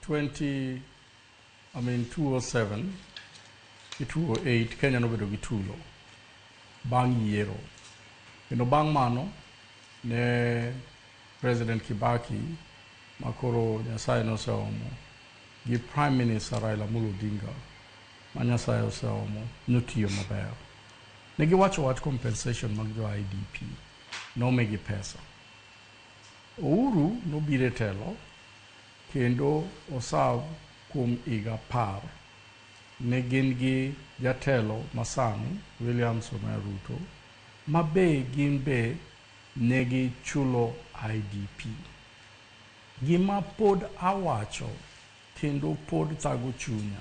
207 gi 208 Kenya nobedo gi tulo bang' yiero. Kendo bang' mano ne President Kibaki makoro Nyasaye noseomo gi Prime Minister Raila Amolo Odinga ma Nyasaye oseomo notiyo maber. Ne giwacho wach compensation mag jo IDP nomigi pesa. Uhuru nobiro e telo kendo osaw kuom higa 10 ne gin gi jatelo masani William Samoei Ruto ma be gin be ne gichulo IDP. Gima pod awacho kendo pod thago chunya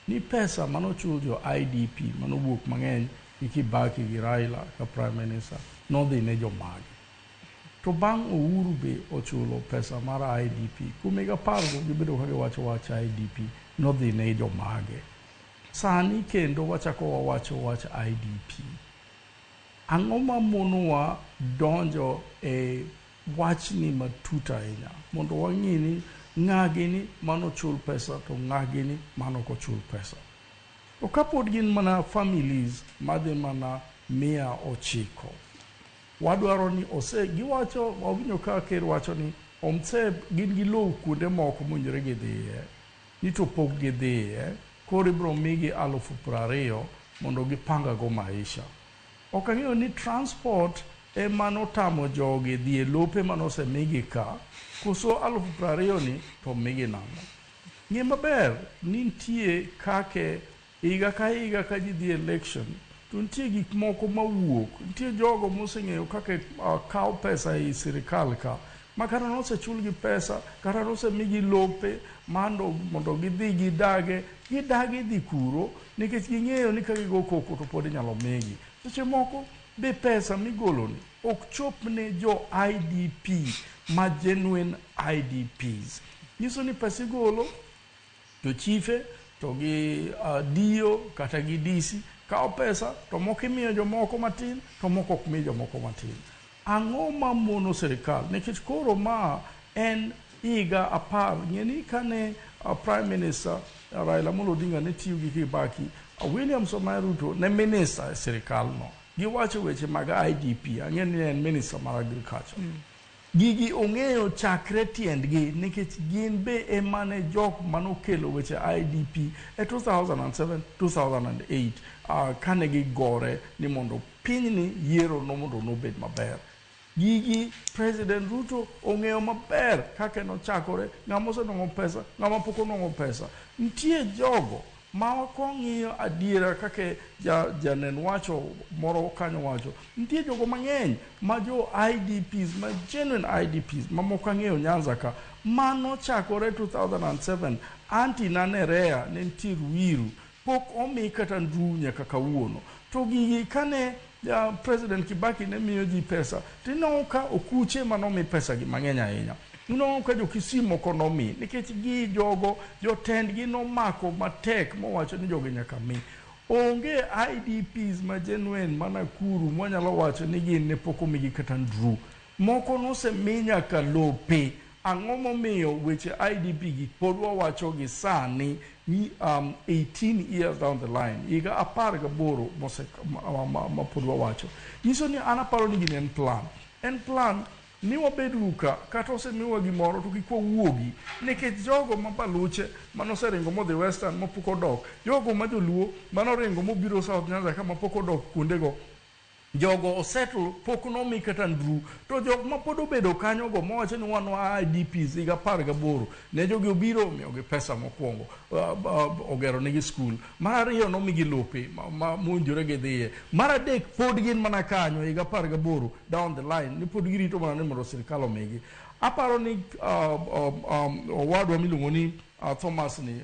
ni pesa manochul jo IDP manowuok mang'eny gi Kibaki gi Raila ka Prime Minister nodhi ne jomagi. To bang' Uhuru be ochulo pesa mar IDP kuom higa 10 gibedo ka giwacho wach IDP nodhi ne jomage. Sani kendo wachako wawacho wach IDP. Ang'o ma monowa donjo e wachni matut ahinya mondo wang'e ni ng'agini manochul pesa to ng'agini manokochul pesa. To kapod gin mana families madhi mana 109, wadwaro ni giwacho wawinjo ka ker wacho ni gin gi lowo kuonde moko monjore gidhiye ni to pok gidhiye koro ibiro migi 20,000 mondo gipangago maisha. Ok ang'eyo ni transport emanotamo jogi dhi e lope manosemigi ka koso 20,000 ni to migi nang'o. Ng'e maber ni nitie kake higa ka ji dhi election to nitie gik moko mawuok, nitie jogo moseng'eyo kaka kawo pesa e sirikal ka ma kata nosechulgi pesa kata nosemigi lope mondo gidhi gidagi dhi kuro nikech ging'eyo ni ka gigo koko to pod inyalo migi. Seche moko be pesa migoloni ok chop ne jo IDP ma genuine IDPs. Nyiso ni pesa igolo to chife to gi dio kata gi disi kawo pesa to moko imiyo jomoko matin to moko ok mi jomoko matin. Ang'o ma mono sirikal? Nikech koro ma en higa 10. Ng'eni kane Prime Minister Raila Amolo Odinga ne tiyo gi Kibaki, William Samoei Ruto ne minister e sirikal no. Giwacho weche mag IDP, ang'e ni en minister mar agriculture. Gigi ong'eyo chakre tiendgi nikech gin be emane jok manokelo weche IDP e 2007-2008 kane gigore ni mondo pinyni yiero no mondo nobed maber. Gigi President Ruto ong'eyo maber kaka nochakore, ng'ama osenong'o pesa, ng'ama pok onong'o pesa. Nitie jogo ma kong'iyo adiera kaka janen wacho moro kanyo wacho, nitie jogo mang'eny ma jo IDPs, ma genuine IDPs, ma moko ang'eyo Nyanza ka, manochakore 2007, anti nanerea ne nitie Ruiru, pok omi kata ndururu nyaka kawuono. To gigi kane President Kibaki ne miyo ji pesa, tinongo ka okuche manomi pesa gi mang'eny ahinya. Inongo ka jo Kisimo konomi, nikech gi jogo, jotendgi nomako matek mowacho ni jogi nyaka mi. Onge IDPs ma genuine ma Nakuru mwanyalo wacho ni gin ne pok omigi kata ndururu. Moko nosemi nyaka lope. Ang'o momiyo weche IDP gi pod wawacho gi sani ni 18 years down the line, higa 18 ma pod wawacho. Nyiso ni an aparo ni gini en plan. En plan ni wabed ruka kata osemiwa gimoro to kik wawuogi nikech jogo ma baluche manoseringo modhi western mapok odok, jogo ma joluo manoringo mobiro South Nyanza kama pok odok kuondego, jogo osettle pok nomi kata ndururu. To jok ma pod obedo kanyogo mowacho ni wan wa IDPs higa 18 ne jogi obiro miyogi pesa mokwongo, ogero negi skul. Mar ariyo nomigi lope ma monjore gidhiye. Mar adek pod gin mana kanyo higa 18 down the line ni pod girito mana ni mondo sirikal omigi. Aparo ni wadwa miluongo ni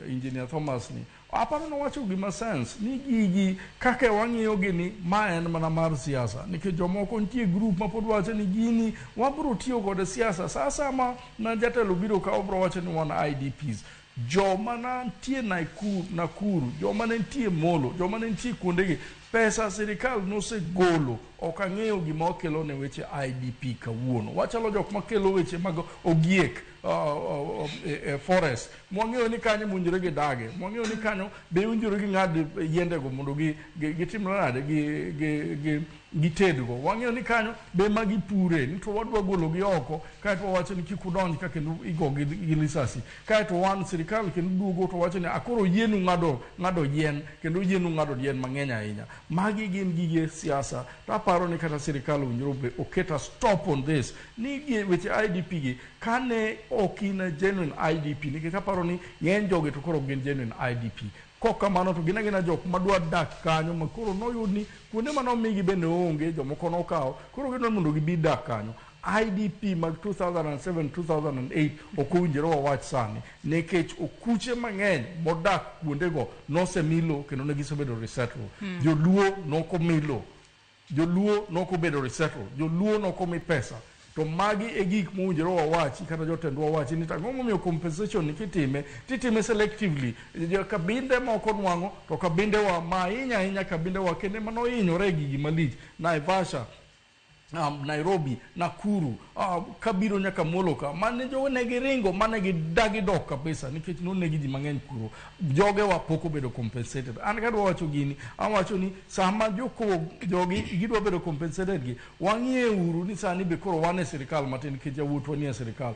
Engineer Thomas ni aparo nowacho gima sense ni gigi kaka wang'iyo gini ma en mana mar siasa, nikech jomoko nitie group ma pod wacho ni gini wabiro tiyo kod siasa. Sasa na jatelo biro ka obro wacho ni wan IDPs, joma nitie Nakuru, joma nitie Molo, joma nitie kuondegi, pesa sirikal nosegolo. Ok ang'eyo gima okelo ne weche IDP kawuono. Wachalo jok makelo weche mag ogiek forest mwang'eyo ni kanyo munjore gi dage mwang'eyo ni kanyo be unjore gi ng'ad yiende go mondo gitim nade gi tedgo wang'eyo ni kanyo be magi pure ni to wadwa golo gi oko kae to wacho ni kik udonj ka kendo igo gi lisasi kae to wan sirikal kendo duogo to wacho ni akoro yienu ng'ado yien kendo yienu ng'ado yien mang'eny ahinya magi gin gige siasa to aparo ni kata sirikal owinjore oketa stop on this ni weche IDP gi kane ok in genuine IDP nikech aparo ni ng'eny joge to koro gin genuine IDP kokamano to gina jok madwa dak kanyo makoro noyud ni kuonde manomigi bende onge jomoko nokawo koro gidwa mondo gibi dak kanyo IDP mag 2007-2008 ok owinjore wawach sani nikech okuche mang'eny modak kuondego nosemilo kendo ne gisebedo resettle joluo nokomilo joluo nokobedo resettle joluo nokomi pesa to magi e gik mowinjore wawachi kata jotendwa wawachi ni tang'o momiyo compensation ni titime selectively kabinde moko nwang'o to kabinde wa ahinya kabinde wa kende manohinyore gigi malich Naivasha Nairobi, Nakuru, kabiro nyaka Moloka, mane jogo ne giringo, mane gidagi dok kabisa, nikech nonne gi ji mang'eny kuro. Joge wa poko bedo compensated. An kadwa wacho gini, awacho ni sama jogi gidwa bedo compensated gi, wang'ie uru ni sani be koro wane sirikal matin nikech jawuot wanie sirikal.